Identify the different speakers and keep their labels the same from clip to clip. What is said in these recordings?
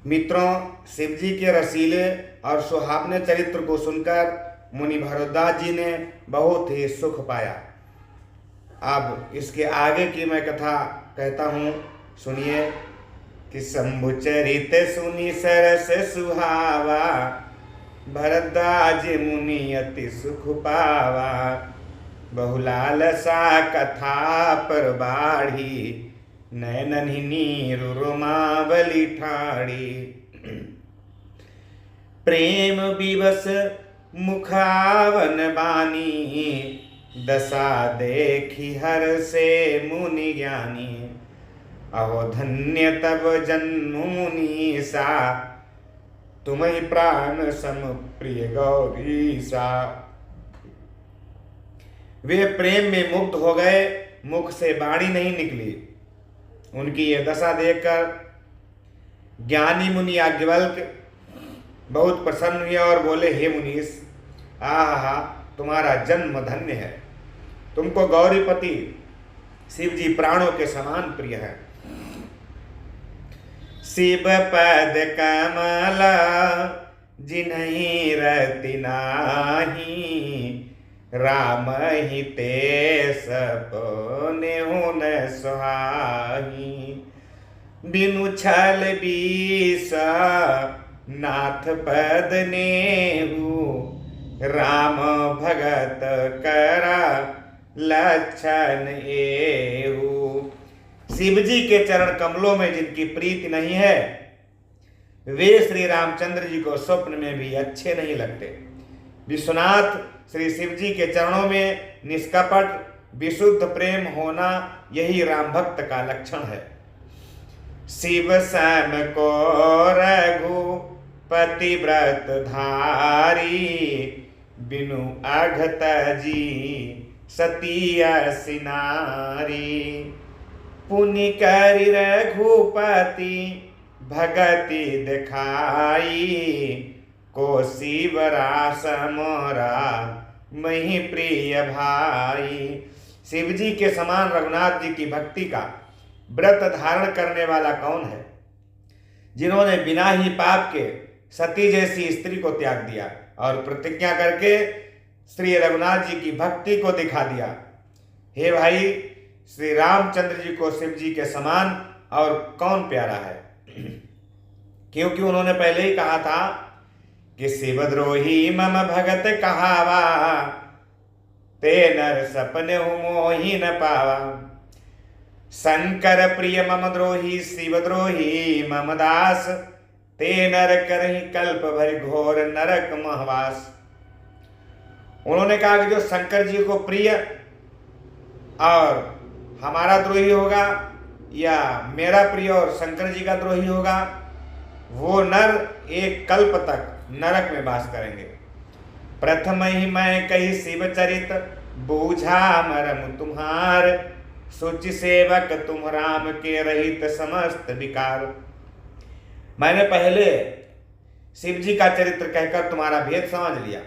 Speaker 1: मित्रों, शिव जी के रसीले और सुहावने चरित्र को सुनकर मुनि भरद्वाज जी ने बहुत ही सुख पाया। अब इसके आगे की मैं कथा कहता हूँ, सुनिए। कि शंभु चरित सुनी सरस सुहावा, भरद्वाज मुनि अति सुख पावा। बहुलालसा कथा पर बाढ़ी, नैननि नीरु रोमावली ठाड़ी। प्रेम विवश मुखावन बानी, दशा देखी हर से मुनि ज्ञानी। अहो धन्य तब जन्म मुनीसा, तुम्हें प्राण सम प्रिय गौरीसा। वे प्रेम में मुग्ध हो गए, मुख से वाणी नहीं निकली। उनकी यह दशा देखकर ज्ञानी मुनि याज्ञवल्क्य बहुत प्रसन्न हुए और बोले, हे मुनीश, आहा, तुम्हारा जन्म धन्य है। तुमको गौरीपति शिव जी प्राणों के समान प्रिय है। शिव पद कमल जिन्हि रति नाही, राम ही ते सपने हुन सुहाही। बिनु छल बीस नाथ पद नेहु, राम भगत करा लक्षण एहु। शिव जी के चरण कमलों में जिनकी प्रीति नहीं है, वे श्री रामचंद्र जी को स्वप्न में भी अच्छे नहीं लगते। विश्वनाथ श्री शिव जी के चरणों में निष्कपट विशुद्ध प्रेम होना, यही राम भक्त का लक्षण है। शिव सम को रघुपति व्रत धारी, बिनु अघत जी सतिया सिनारी। पुनि करि रघुपति भगति दिखाई, को शिवरास मोरा मही प्रिय भाई। शिव जी के समान रघुनाथ जी की भक्ति का व्रत धारण करने वाला कौन है, जिन्होंने बिना ही पाप के सती जैसी स्त्री को त्याग दिया और प्रतिज्ञा करके श्री रघुनाथ जी की भक्ति को दिखा दिया। हे भाई, श्री रामचंद्र जी को शिव जी के समान और कौन प्यारा है। क्योंकि उन्होंने पहले ही कहा था कि शिवद्रोही मम भगत कहावा, ते नर सपने हो मोहि न पावा। शंकर प्रिय मम द्रोही, शिवद्रोही मम दास, ते नर करहि कल्प भरि घोर नरक महवास। उन्होंने कहा कि जो शंकर जी को प्रिय और हमारा द्रोही होगा, या मेरा प्रिय और शंकर जी का द्रोही होगा, वो नर एक कल्प तक नरक में वास करेंगे। प्रथम ही मैं कही शिव चरित, बूझा मरम तुम्हार। सुचि सेवक तुम राम के रहित समस्त विकार। मैंने पहले शिव जी का चरित्र कहकर तुम्हारा भेद समझ लिया।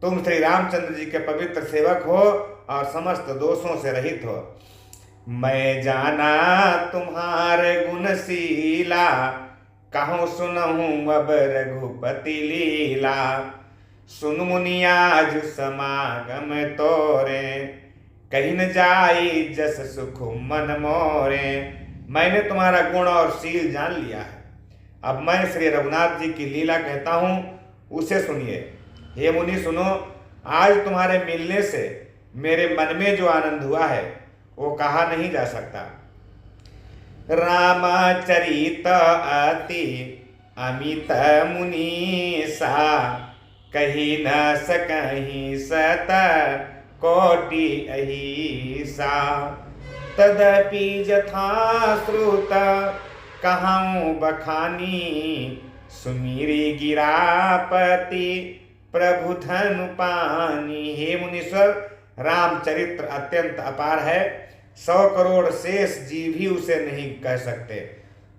Speaker 1: तुम श्री रामचंद्र जी के पवित्र सेवक हो और समस्त दोषों से रहित हो। मैं जाना तुम्हारे गुणशीला, कहूँ सुनहूँ अब रघुपति लीला। सुन मुनि आज समागम तोरे, कहीं न जाई जस सुख मन मोरे। मैंने तुम्हारा गुण और शील जान लिया है। अब मैं श्री रघुनाथ जी की लीला कहता हूँ, उसे सुनिए। हे मुनि सुनो, आज तुम्हारे मिलने से मेरे मन में जो आनंद हुआ है वो कहा नहीं जा सकता। रामचरित अति अमित मुनीसा, कही न सकहीं सत कोटि अहिसा। तदपि जथा श्रुत कहूँ बखानी, सुमीरी गिरापति प्रभु धनु पानी। हे मुनीश्वर, रामचरित्र अत्यंत अपार है। 100 करोड़ शेष जीव भी उसे नहीं कह सकते।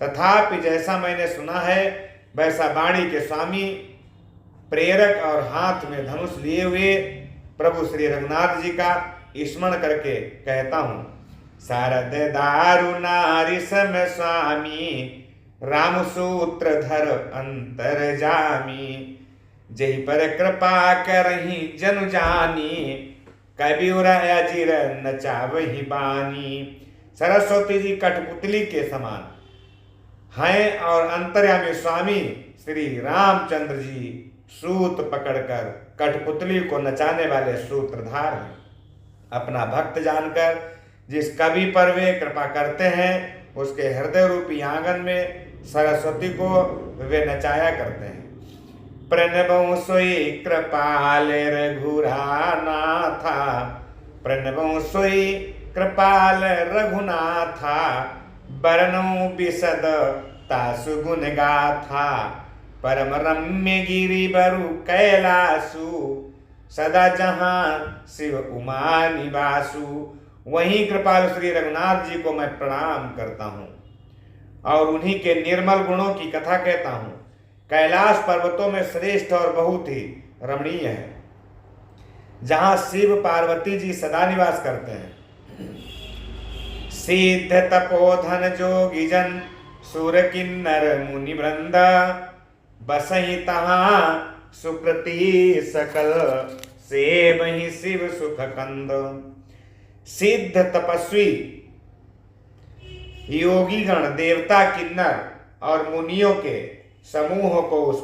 Speaker 1: तथापि जैसा मैंने सुना है, वैसा वाणी के स्वामी, प्रेरक और हाथ में धनुष लिए हुए प्रभु श्री रघुनाथ जी का स्मरण करके कहता हूँ। शारद दारु नारी सम स्वामी, राम सूत्रधर अंतर जामी, जही पर कृपा करही जनु जानी, कबीर अजिर नचावही बानी। सरस्वती जी कठपुतली के समान हैं और अंतर्यामी स्वामी श्री रामचंद्र जी सूत पकड़कर कठपुतली को नचाने वाले सूत्रधार हैं। अपना भक्त जानकर जिस कवि पर वे कृपा करते हैं उसके हृदय रूपी आंगन में सरस्वती को वे नचाया करते हैं। प्रणबों सोई कृपाल रघुनाथा, प्रणबों सोई कृपाल रघुनाथा, बरनों बिसद तासु गुण गाथा, परम रम्य गिरि बरु कैलासु, सदा जहां शिव उमा निवासु। वहीं कृपालु श्री रघुनाथ जी को मैं प्रणाम करता हूँ और उन्हीं के निर्मल गुणों की कथा कहता हूँ। कैलाश पर्वतों में श्रेष्ठ और बहुत ही रमणीय है, जहां शिव पार्वती जी सदा निवास करते हैं। सिद्ध तपोधन जोगी जन सुर किन्नर मुनि वृंद, बसहि तहां सुकृति सकल, से वही शिव सुख कंद। सिद्ध तपस्वी योगी गण देवता किन्नर और मुनियों के समूह उस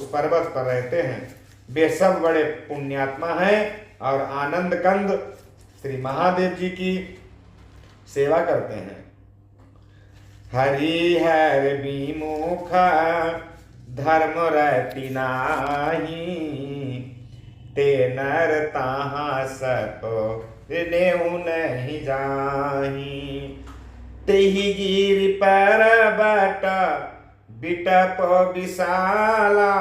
Speaker 1: पर्वत पर रहते हैं। वे सब बड़े पुण्यात्मा हैं और आनंद कंद श्री महादेव जी की सेवा करते हैं। हरिहर विमुख धर्म रति नाही, ते नर ताहा सप नेहु नहीं जाही। तेहि गिरि पर्वत बिटप विशाला,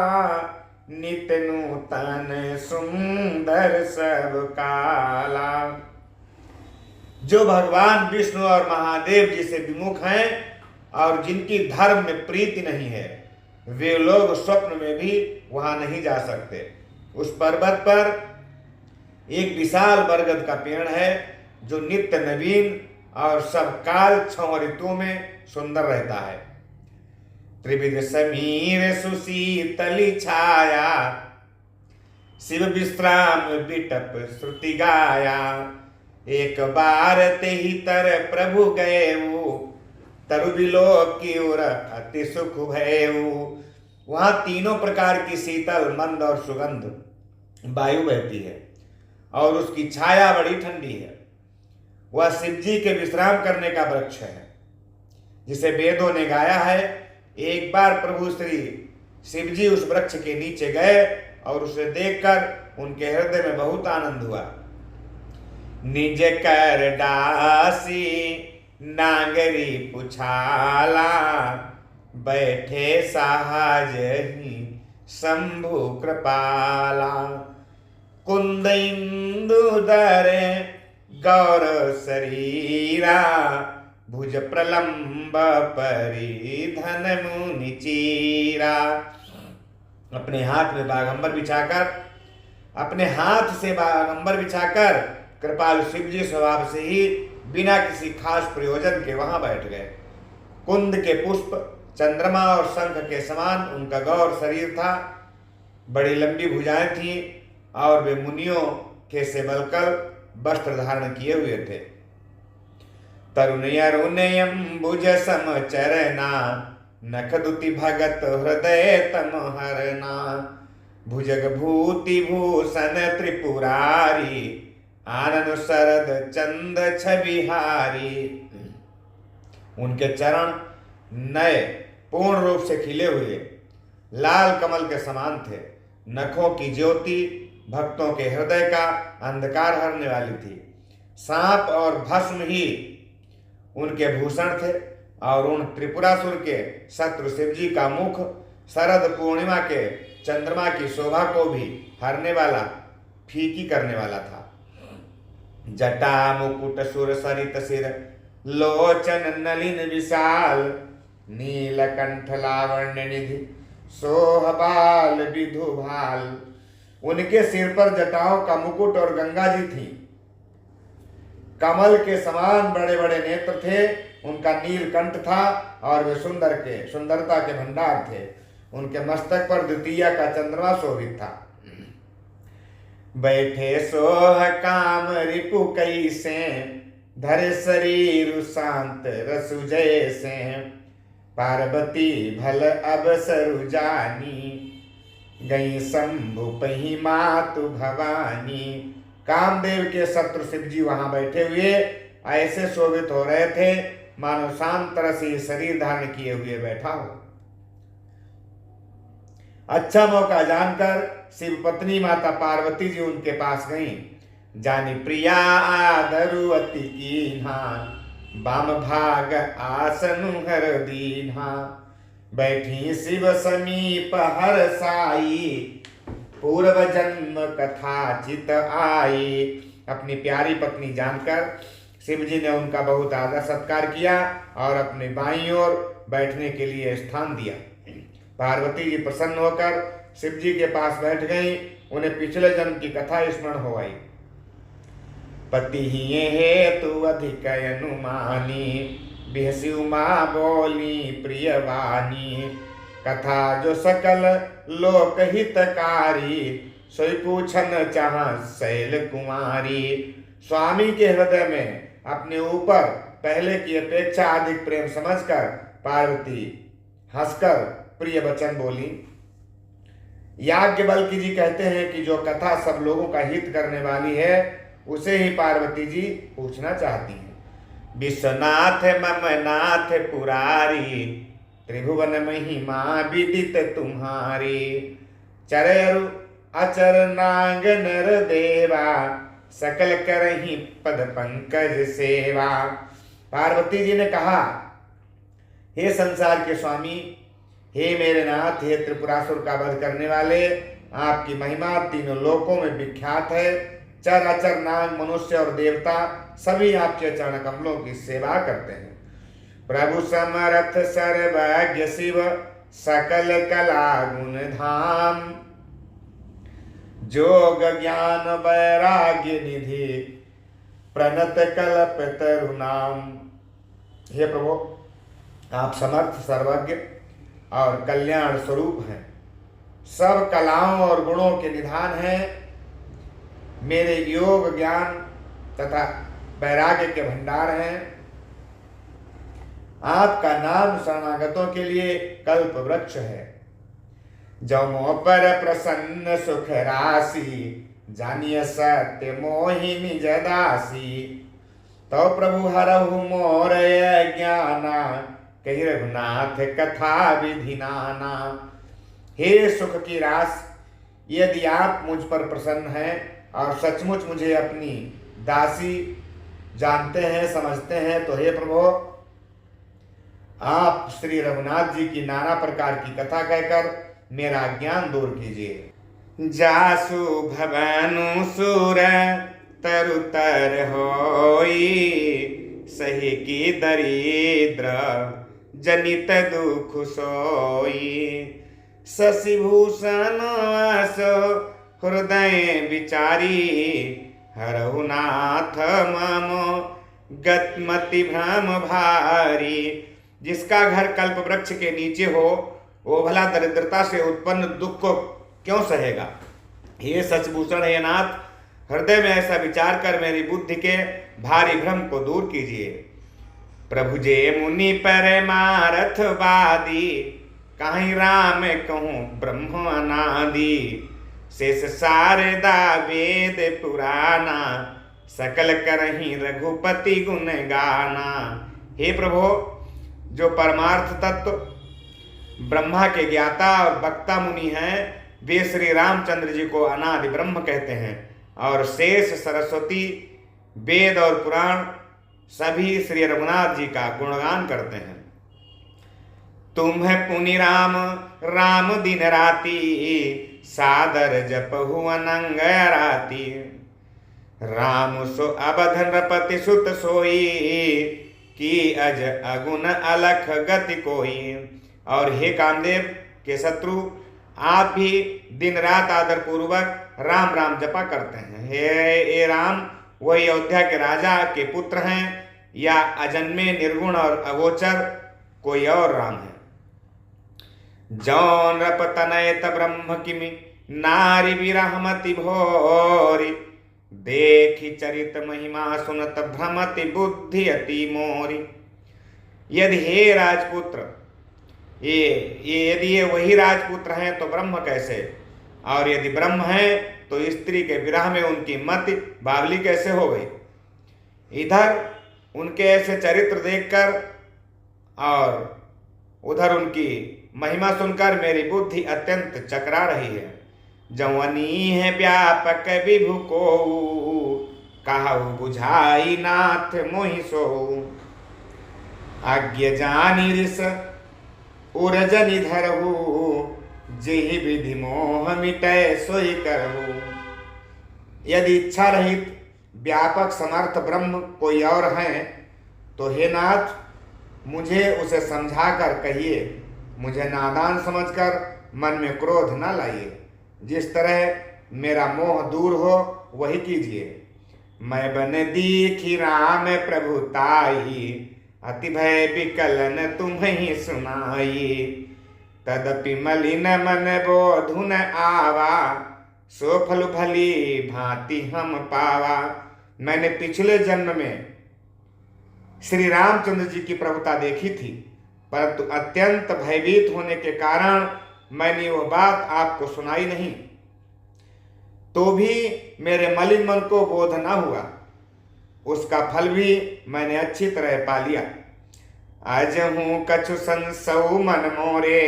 Speaker 1: नित नूतन सुंदर सब काला। जो भगवान विष्णु और महादेव जी से विमुख हैं और जिनकी धर्म में प्रीति नहीं है, वे लोग स्वप्न में भी वहां नहीं जा सकते। उस पर्वत पर एक विशाल बरगद का पेड़ है जो नित्य नवीन और सब काल 6 ऋतुओं में सुंदर रहता है। त्रिविध समीर सुशीतली छाया, शिव विश्राम बिटप श्रुति गाया। एक बार तेहि तर प्रभु गएऊ, तरु विलोक की ओर अति सुख भयऊ। वहां तीनों प्रकार की शीतल मंद और सुगंध वायु बहती है और उसकी छाया बड़ी ठंडी है। वह शिव जी के विश्राम करने का वृक्ष है जिसे वेदों ने गाया है। एक बार प्रभु श्री शिव जी उस वृक्ष के नीचे गए और उसे देखकर उनके हृदय में बहुत आनंद हुआ। निज कर दासी नागरी पुछाला, बैठे साहज ही शंभु कृपाला। कुंद इंदुदर गौर शरीरा, भुज प्रलंब परिधन मुनि चीरा। अपने हाथ से बागंबर बिछाकर कृपालु शिव जी स्वभाव से ही बिना किसी खास प्रयोजन के वहां बैठ गए। कुंद के पुष्प, चंद्रमा और शंख के समान उनका गौर शरीर था। बड़ी लंबी भुजाएं थीं और वे मुनियों के से बलकर वस्त्र धारण किए हुए थे। तरुणयरुणयम्बुज समचरना, नखदुति भगत हृदय तम हरना। भुजग भूति भूषण त्रिपुरारी, आनन शरद चंद छविहारी। उनके चरण नए पूर्ण रूप से खिले हुए लाल कमल के समान थे। नखों की ज्योति भक्तों के हृदय का अंधकार हरने वाली थी। सांप और भस्म ही उनके भूषण थे और उन त्रिपुरासुर के शत्रु शिव जी का मुख शरद पूर्णिमा के चंद्रमा की शोभा को भी हरने वाला, फीकी करने वाला था। जटा मुकुट सुर सरित सिर, लोचन नलिन विशाल। नीलकंठ लावण्य निधि, सोह बाल विधु भाल। उनके सिर पर जटाओं का मुकुट और गंगा जी थी। कमल के समान बड़े बड़े नेत्र थे उनका नीलकंठ था और वे सुंदरता के भंडार थे। उनके मस्तक पर द्वितीया का चंद्रमा शोभित था। बैठे सोह काम रिपु कई से, धर शरीर शांत रसु जैसे, पार्वती भल अब सरु जानी, गई शंभु पही मातु भवानी। कामदेव के शत्रु शिव जी वहां बैठे हुए ऐसे शोभित हो रहे थे मानो शांत रसी शरीर धारण किए हुए बैठा हो। अच्छा मौका जानकर शिव पत्नी माता पार्वती जी उनके पास गईं। जानी प्रिया आदरु अति कीन्हा, बाम भाग आसनु हर दीन्हा, बैठी शिव समीप हर साई, पूर्व जन्म कथा चित आई। अपनी प्यारी पत्नी जानकर शिव जी ने उनका बहुत आदर सत्कार किया और अपने बाईं ओर बैठने के लिए स्थान दिया। पार्वती जी प्रसन्न होकर शिव जी के पास बैठ गईं। उन्हें पिछले जन्म की कथा स्मरण हो आई। पति ही हेतु अधिक अनुमानी, बिहसी उमा बोली प्रियवानी, कथा जो सकल लोक हितकारी, सोई पूछन चाह शैल कुमारी। स्वामी के हृदय में अपने ऊपर पहले की अपेक्षा अधिक प्रेम समझकर पार्वती हंसकर प्रिय वचन बोली। याज्ञवल्क्य जी कहते हैं कि जो कथा सब लोगों का हित करने वाली है उसे ही पार्वती जी पूछना चाहती हैं। विश्वनाथ मम नाथ पुरारी, त्रिभुवन महिमा विदित तुम्हारी, चरयरु अचर नाग नर देवा, सकल करहि पद पंकज सेवा। पार्वती जी ने कहा, हे संसार के स्वामी, हे मेरे नाथ, हे त्रिपुरासुर का वध करने वाले, आपकी महिमा तीनों लोकों में विख्यात है। चर अचर नाग मनुष्य और देवता सभी आपके चरण कमलों की सेवा करते हैं। प्रभु समर्थ सर्वज्ञ शिव, सकल कला गुण धाम, जोग ज्ञान वैराग्य निधि, प्रणत कल्प तरु नाम। हे प्रभु, आप समर्थ सर्वज्ञ और कल्याण स्वरूप हैं, सब कलाओं और गुणों के निधान हैं, मेरे योग ज्ञान तथा वैराग्य के भंडार हैं। आपका नाम शरणागतों के लिए कल्प वृक्ष है। जमो पर प्रसन्न सुख राशि, जानिय सत्य मोहिनी जदासी, तो प्रभु हरहु मोर ज्ञाना, कही रघुनाथ कथा विधि नाना। हे सुख की रास, यदि आप मुझ पर प्रसन्न हैं और सचमुच मुझे अपनी दासी जानते हैं, समझते हैं, तो हे प्रभु, आप श्री रघुनाथ जी की नाना प्रकार की कथा कहकर मेरा ज्ञान दूर कीजिए। जासु भवनु सुर तरुतर होई, सही की दरिद्र जनित दुख सोई, शशिभूषण सो हृदय विचारी, हरहु नाथ मम गतमति भ्रम भारी। जिसका घर कल्प वृक्ष के नीचे हो वो भला दरिद्रता से उत्पन्न दुख को क्यों सहेगा। हे सचभूषण, हे नाथ, हृदय में ऐसा विचार कर मेरी बुद्धि के भारी भ्रम को दूर कीजिए। प्रभु जे मुनि परमारथ वादी, कहीं राम कहूँ ब्रह्म अनादि, शेष शारदा वेद पुराना, सकल करहि रघुपति गुण गाना। हे प्रभु, जो परमार्थ तत्व ब्रह्मा के ज्ञाता और वक्ता मुनि हैं, वे श्री रामचंद्र जी को अनादि ब्रह्म कहते हैं, और शेष सरस्वती वेद और पुराण सभी श्री रघुनाथ जी का गुणगान करते हैं। तुम्हें पुनि राम राम दिन राती, सादर जपहु अनंग राती, राम सो अवध नृपति सुत सोई, की अज अगुन अलख गति कोई। और हे कामदेव के शत्रु, आप भी दिन रात आदर पूर्वक राम राम जपा करते हैं। हे राम, वही अयोध्या के राजा के पुत्र हैं। या अजन्मे निर्गुण और अगोचर कोई और राम है। जौन रप तनयत ब्रह्म किमि नारी विरहमति भोरी, देखी चरित महिमा सुनत भ्रमति बुद्धि अति मोरी। यदि हे राजपुत्र यदि ये वही राजपुत्र हैं तो ब्रह्म कैसे, और यदि ब्रह्म है तो स्त्री के विरह में उनकी मति बावली कैसे हो गई। इधर उनके ऐसे चरित्र देखकर और उधर उनकी महिमा सुनकर मेरी बुद्धि अत्यंत चकरा रही है। जवनी है व्यापक विभु को, कहु बुझाई नाथ मोहि सो। आज्ञ जानी रिस उरजनि धरहु, जेहि विधि मोह मिटै सोई करहु। यदि इच्छा रहित व्यापक समर्थ ब्रह्म कोई और हैं तो हे नाथ, मुझे उसे समझाकर कहिए। मुझे नादान समझकर मन में क्रोध न लाइए। जिस तरह मेरा मोह दूर हो वही कीजिए। मैं बन दीखी राम प्रभुताई, अति भय विकलन तुम्हें सुनाई। तदपि मलिन मन बोधुन आवा, सो फल भली भांति हम पावा। मैंने पिछले जन्म में श्री रामचंद्र जी की प्रभुता देखी थी, परंतु अत्यंत भयभीत होने के कारण मैंने वह बात आपको सुनाई नहीं, तो भी मेरे मलिन मन को बोध न हुआ। उसका फल भी मैंने अच्छी तरह पा लिया। आज हूँ कछु संसौ मन मोरे,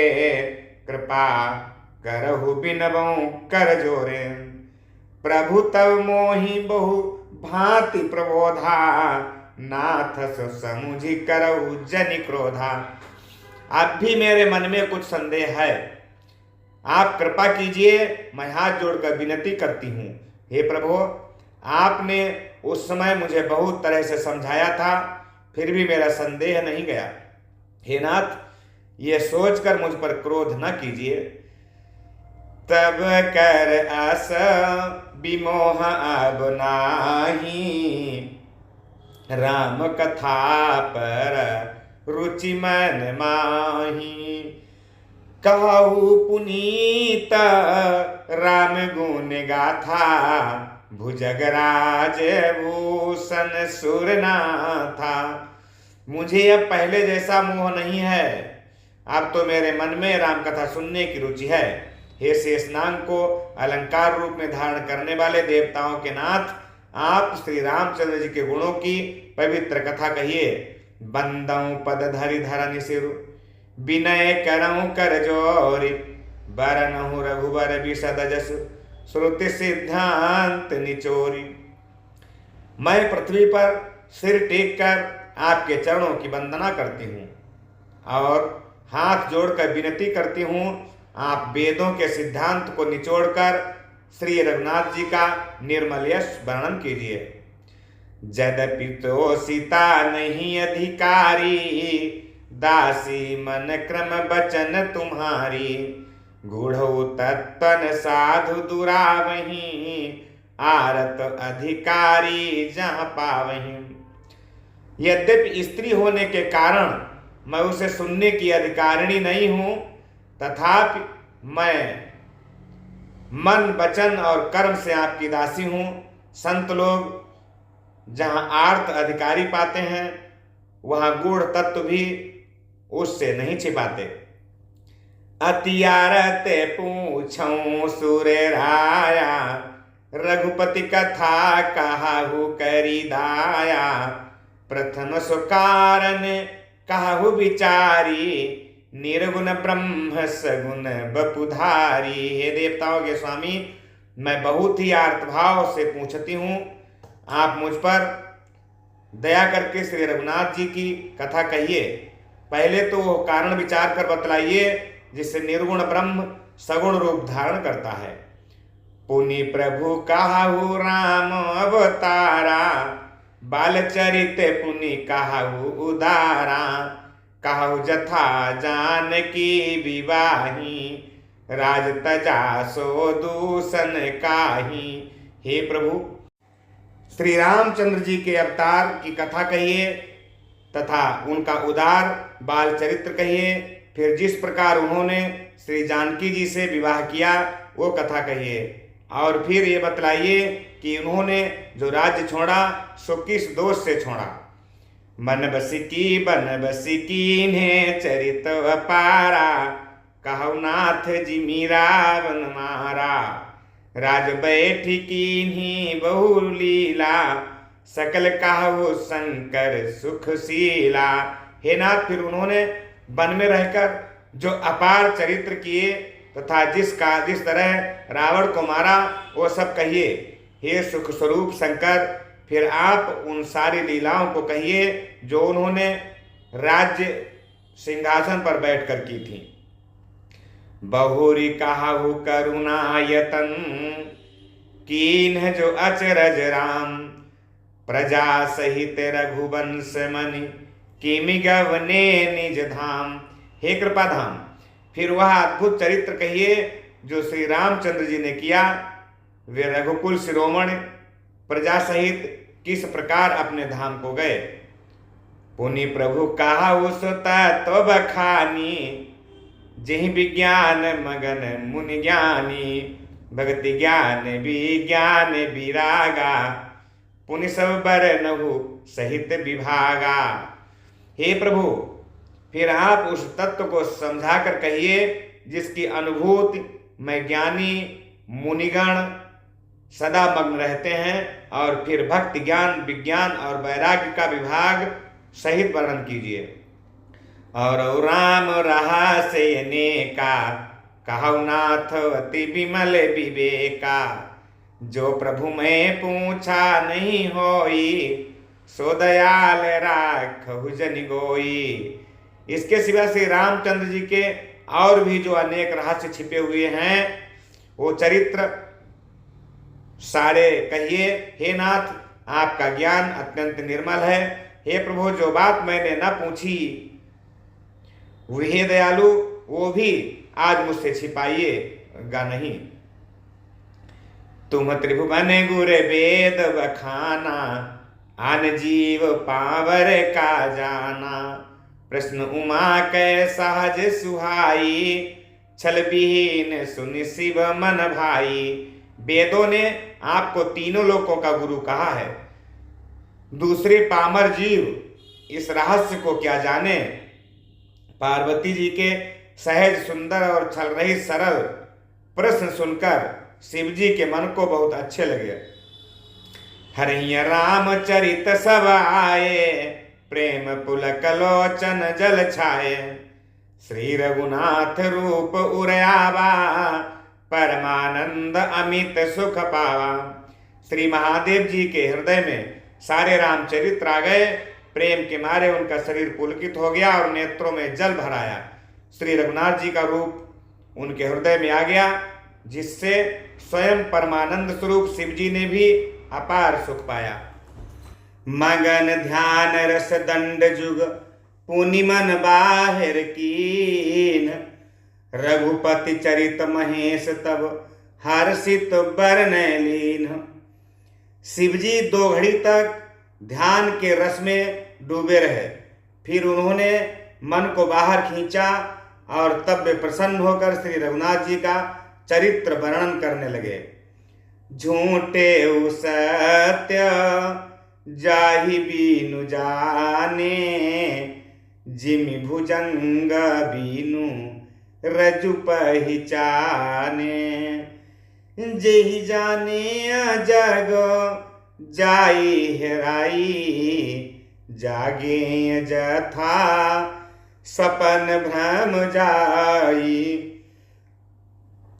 Speaker 1: कृपा करहु बिनबऊ कर जोरे। प्रभु तब मोहि बहु भांति प्रबोधा, नाथ सो समुझि करहु जनि क्रोधा। अब भी मेरे मन में कुछ संदेह है, आप कृपा कीजिए। मैं हाथ जोड़कर विनती करती हूँ। हे प्रभु, आपने उस समय मुझे बहुत तरह से समझाया था, फिर भी मेरा संदेह नहीं गया। हे नाथ, ये सोचकर मुझ पर क्रोध न कीजिए। तब कर आस विमोह अब नाही, राम कथा पर रुचि मन माही। कहु पुनीत राम गुण गाथा, भुजगराज भूषण सुरनाथा। मुझे अब पहले जैसा मोह नहीं है, अब तो मेरे मन में राम कथा सुनने की रुचि है। हे शेषनाग को अलंकार रूप में धारण करने वाले देवताओं के नाथ, आप श्री रामचंद्र जी के गुणों की पवित्र कथा कहिए। बंदऊ पद धरि धरनि सिरु, विनय करऊं कर जोरी। बरनहु रघुबर विशद जसु, श्रुति सिद्धांत निचोरी। मैं पृथ्वी पर सिर टेक कर आपके चरणों की वंदना करती हूँ और हाथ जोड़कर विनती करती हूँ, आप वेदों के सिद्धांत को निचोड़कर श्री रघुनाथ जी का निर्मल यश वर्णन कीजिए। यद्यपि तो सीता नहीं अधिकारी, दासी मन क्रम बचन तुम्हारी। गूढ़ो तत्तन साधु दुरावही, आरत अधिकारी जहाँ पावही। यद्यपि स्त्री होने के कारण मैं उसे सुनने की अधिकारिणी नहीं हूँ, तथापि मैं मन वचन और कर्म से आपकी दासी हूँ। संत लोग जहाँ आर्त अधिकारी पाते हैं, वहाँ गूढ़ तत्व भी उससे नहीं छिपाते। अतियारत पूछऊं सुर राया, रघुपति कथा कहाहु करी दाया। प्रथम सुकारण कहाहु विचारी, निर्गुण ब्रह्म सगुण बपुधारी। हे देवताओं के स्वामी, मैं बहुत ही आर्तभाव से पूछती हूँ, आप मुझ पर दया करके श्री रघुनाथ जी की कथा कहिए। पहले तो वो कारण विचार कर बतलाइए जिससे निर्गुण ब्रह्म सगुण रूप धारण करता है। पुनि प्रभु कहाहु राम अवतारा, बालचरित पुनि कहाहु उदारा। कहु जथा जानकी विवाही, राज तजा सो दूषण काही। हे प्रभु, श्री रामचंद्र जी के अवतार की कथा कहिए तथा उनका उदार बाल चरित्र कहिए। फिर जिस प्रकार उन्होंने श्री जानकी जी से विवाह किया वो कथा कहिए। और फिर ये बतलाइए कि उन्होंने जो राज्य छोड़ा सो किस दोष से छोड़ा। मन बसी की ने चरित अपारा, कहु नाथ जी मीरा वन मारा। राज बैठी कीन्ही बहु लीला, सकल कहु शंकर सुखशीला। हे नाथ, फिर उन्होंने वन में रहकर जो अपार चरित्र किए तथा जिस तरह रावण को मारा वो सब कहिए। हे सुख स्वरूप शंकर, फिर आप उन सारी लीलाओं को कहिए जो उन्होंने राज्य सिंहासन पर बैठकर की थी। बहुरी कहु करुणायतन, कीन्ह जो अचरज राम। प्रजा सहित रघुवंश मनि, किमि गवने निज धाम। हे कृपा धाम, फिर वह अद्भुत चरित्र कहिए जो श्री रामचंद्र जी ने किया। वे रघुकुल शिरोमणि प्रजा सहित किस प्रकार अपने धाम को गए। पुनि प्रभु कहु सुत तो बखानी, जिहि विज्ञान मगन मुनि ज्ञानी। भक्ति ज्ञान विज्ञान विरागा, पुनि सब बरनहु सहित विभागा। हे प्रभु, फिर आप उस तत्व को समझाकर कहिए जिसकी अनुभूति में ज्ञानी मुनिगण सदा मग्न रहते हैं। और फिर भक्ति ज्ञान विज्ञान और वैराग्य का विभाग सहित वर्णन कीजिए। और राम रहा से अनेका, कहु नाथ अति विमल विवेका। जो प्रभु मैं पूछा नहीं होई, सो दयाल राखहु जनि गोई। इसके सिवा श्री रामचंद्र जी के और भी जो अनेक रहस्य छिपे हुए हैं वो चरित्र सारे कहिए। हे नाथ, आपका ज्ञान अत्यंत निर्मल है। हे प्रभु, जो बात मैंने न पूछी हे दयालु, वो भी आज मुझसे छिपाइएगा नहीं। तुम त्रिभुवन गुर वेद बखाना, आन जीव पावर का जाना। प्रश्न उमा कै सहज सुहाई, छल विहीन सुनि शिव मन भाई। वेदों ने आपको तीनों लोकों का गुरु कहा है, दूसरे पामर जीव इस रहस्य को क्या जाने। पार्वती जी के सहज सुंदर और छल रहित सरल प्रश्न सुनकर शिव जी के मन को बहुत अच्छे लगे। हरिय रामचरित सब आए, प्रेम पुलक लोचन जल छाए। श्री रघुनाथ रूप उरयावा, परमानंद अमित सुख पावा। श्री महादेव जी के हृदय में सारे रामचरित्र आ गए। प्रेम के मारे उनका शरीर पुलकित हो गया और नेत्रों में जल भर आया। श्री रघुनाथ जी का रूप उनके हृदय में आ गया, जिससे स्वयं परमानंद स्वरूप शिव जी ने भी अपार सुख पाया। मगन ध्यान रस दंड जुग, पुनि मन बाहिर कीन। रघुपति चरित महेश तब, हर्षित बरनय लीन। शिवजी 2 घड़ी तक ध्यान के रस में डूबे रहे। फिर उन्होंने मन को बाहर खींचा और तब वे प्रसन्न होकर श्री रघुनाथ जी का चरित्र वर्णन करने लगे। झूठे सत्य जाहि बीनु जाने, जिमि भुजंग बीनु रजु पहिचाने। जेहि जाने जग जाई हेराई, जागे जथा सपन भ्रम जाई।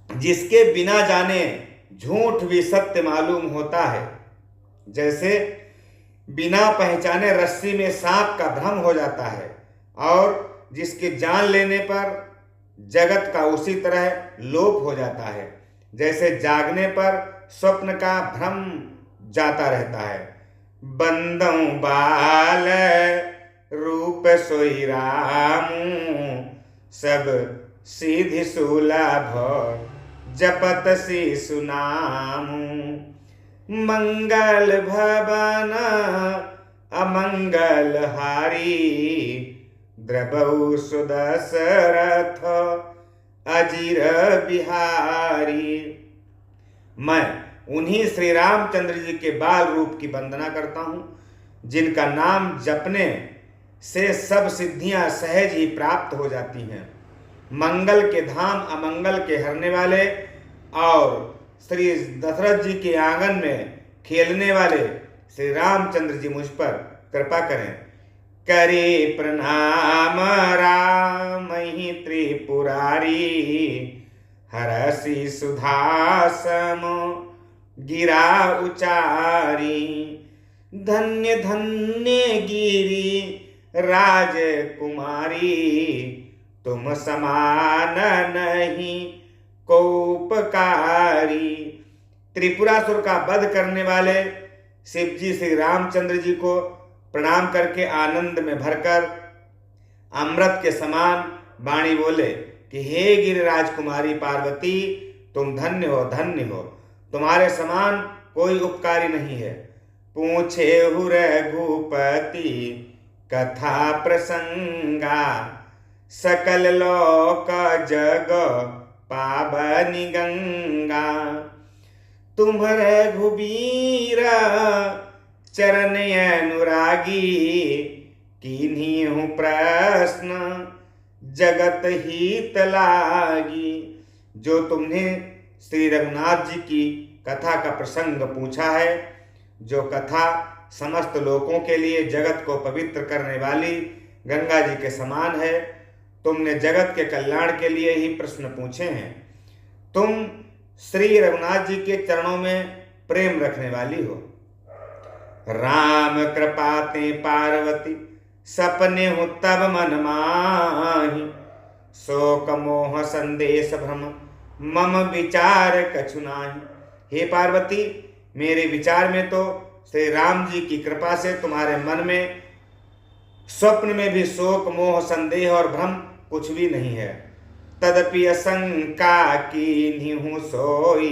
Speaker 1: जिसके बिना जाने झूठ भी सत्य मालूम होता है, जैसे बिना पहचाने रस्सी में सांप का भ्रम हो जाता है, और जिसके जान लेने पर जगत का उसी तरह लोप हो जाता है, जैसे जागने पर स्वप्न का भ्रम जाता रहता है। बंदौ बाल रूप सोई रामू, सब सीधि सुलभ जपत सी सुनामू। मंगल भवन अमंगल हारी, द्रबहु सुदशरथ अजीर बिहारी। मैं उन्हीं श्री रामचंद्र जी के बाल रूप की वंदना करता हूँ, जिनका नाम जपने से सब सिद्धियां सहज ही प्राप्त हो जाती हैं। मंगल के धाम अमंगल के हरने वाले और श्री दशरथ जी के आंगन में खेलने वाले श्री रामचंद्र जी मुझ पर कृपा करें। करे प्रणाम राम ही त्रिपुरारी, हरसि सुधासम गिरा उचारी। धन्य धन्य गिरी राजकुमारी, तुम समान नहीं कोपकारी। त्रिपुरासुर का वध करने वाले शिव जी श्री रामचंद्र जी को प्रणाम करके आनंद में भरकर अमृत के समान वाणी बोले कि हे गिरिराज कुमारी पार्वती, तुम धन्य हो, तुम्हारे समान कोई उपकारी नहीं है। पूछे रघुपति कथा प्रसंगा, सकल लोक जग पावनी गंगा। तुम रघुबीर चरण अनुरागी, कीन्ही प्रश्न जगत हित लागी। जो तुमने श्री रघुनाथ जी की कथा का प्रसंग पूछा है, जो कथा समस्त लोगों के लिए जगत को पवित्र करने वाली गंगा जी के समान है, तुमने जगत के कल्याण के लिए ही प्रश्न पूछे हैं। तुम श्री रघुनाथ जी के चरणों में प्रेम रखने वाली हो। राम कृपाते पार्वती, सपने हो तब मन माही। शोक मोह संदेश भ्रम, मम विचार कछु नाही। हे पार्वती, मेरे विचार में तो श्री राम जी की कृपा से तुम्हारे मन में स्वप्न में भी शोक मोह संदेह और भ्रम कुछ भी नहीं है। तदपि असंका कीन्ही सोई,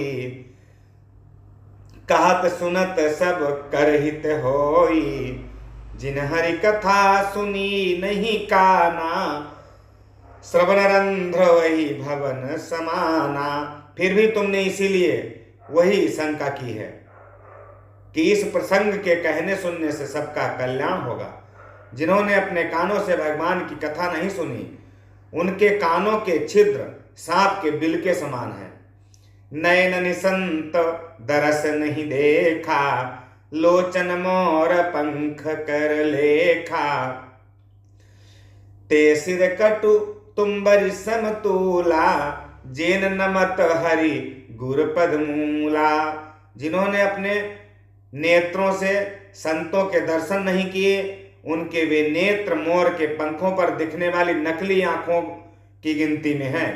Speaker 1: कहत सुनत सब करहित होई। जिन हरि कथा सुनी नहीं काना, श्रवण रंध्र वही भवन समाना। फिर भी तुमने इसीलिए वही शंका की है कि इस प्रसंग के कहने सुनने से सबका कल्याण होगा। जिन्होंने अपने कानों से भगवान की कथा नहीं सुनी, उनके कानों के छिद्र सांप के बिल के समान है। नयन निसंत दरस नहीं देखा, लोचन मोर पंख कर लेखा। ते सिर कटु तुम्बरि समतूला, जेन नमत हरि गुरपद मूला। जिन्होंने अपने नेत्रों से संतों के दर्शन नहीं किए, उनके वे नेत्र मोर के पंखों पर दिखने वाली नकली आंखों की गिनती में हैं।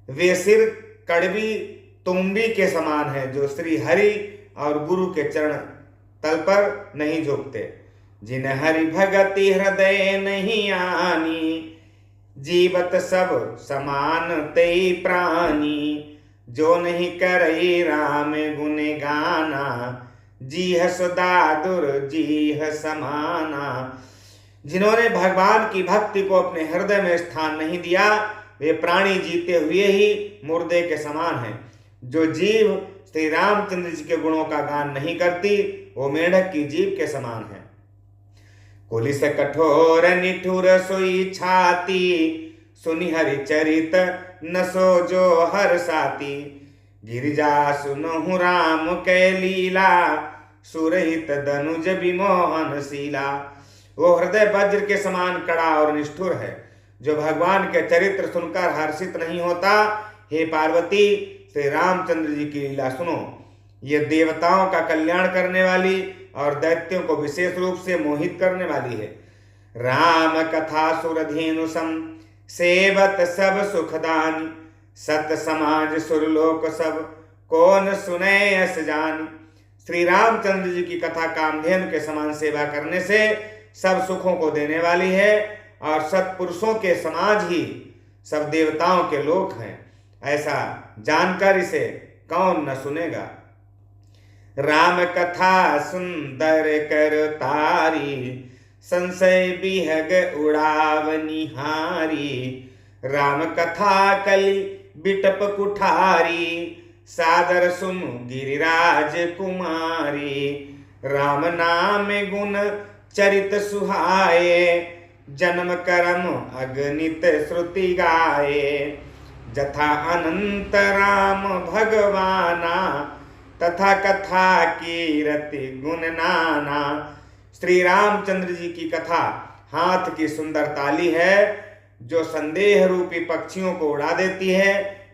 Speaker 1: वे सिर कड़वी तुम्बी के समान है, जो श्री हरि और गुरु के चरण तल पर नहीं झुकते। जिन हरि भगति हृदय नहीं आनी, जीवत सब समान तेई प्राणी। जो नहीं करई राम गुण गाना, जीह सुदादुर जीह समाना। जिन्होंने भगवान की भक्ति को अपने हृदय में स्थान नहीं दिया, वे प्राणी जीते हुए ही मुर्दे के समान हैं। जो जीव श्री रामचंद्र जी के गुणों का गान नहीं करती, वो मेढक की जीव के समान है। कुलिस कठोर निठुर सोई छाती, सुनि हरि चरित न सो जो हर साती। गिरिजा सुनहु राम कै लीला, सुरहित दनुज विमोहन शीला। वो हृदय वज्र के समान कड़ा और निष्ठुर है, जो भगवान के चरित्र सुनकर हर्षित नहीं होता। हे पार्वती, श्री रामचंद्र जी की लीला सुनो। ये देवताओं का कल्याण करने वाली और दैत्यों को विशेष रूप से मोहित करने वाली है। राम कथा सुरधेनु सम, सेवत सब सुखदानी। सत समाज सुरलोक सब, कौन सुने अस जानी। श्री रामचंद्र जी की कथा कामधेनु के समान सेवा करने से सब सुखों को देने वाली है, और सत्पुरुषों के समाज ही सब देवताओं के लोक हैं। ऐसा जानकर इसे कौन न सुनेगा। राम कथा सुंदर कर तारी, संशय बिहग उड़ावनिहारी। राम कथा कलि बिटप कुठारी, सादर सुन गिरिराज कुमारी। राम नाम गुण चरित सुहाए, जन्म कर्म अगणित श्रुति गाए। जथा अनंत राम भगवाना, तथा कथा कीरति गुण नाना। श्री रामचंद्र जी की कथा हाथ की सुंदर ताली है जो संदेह रूपी पक्षियों को उड़ा देती है।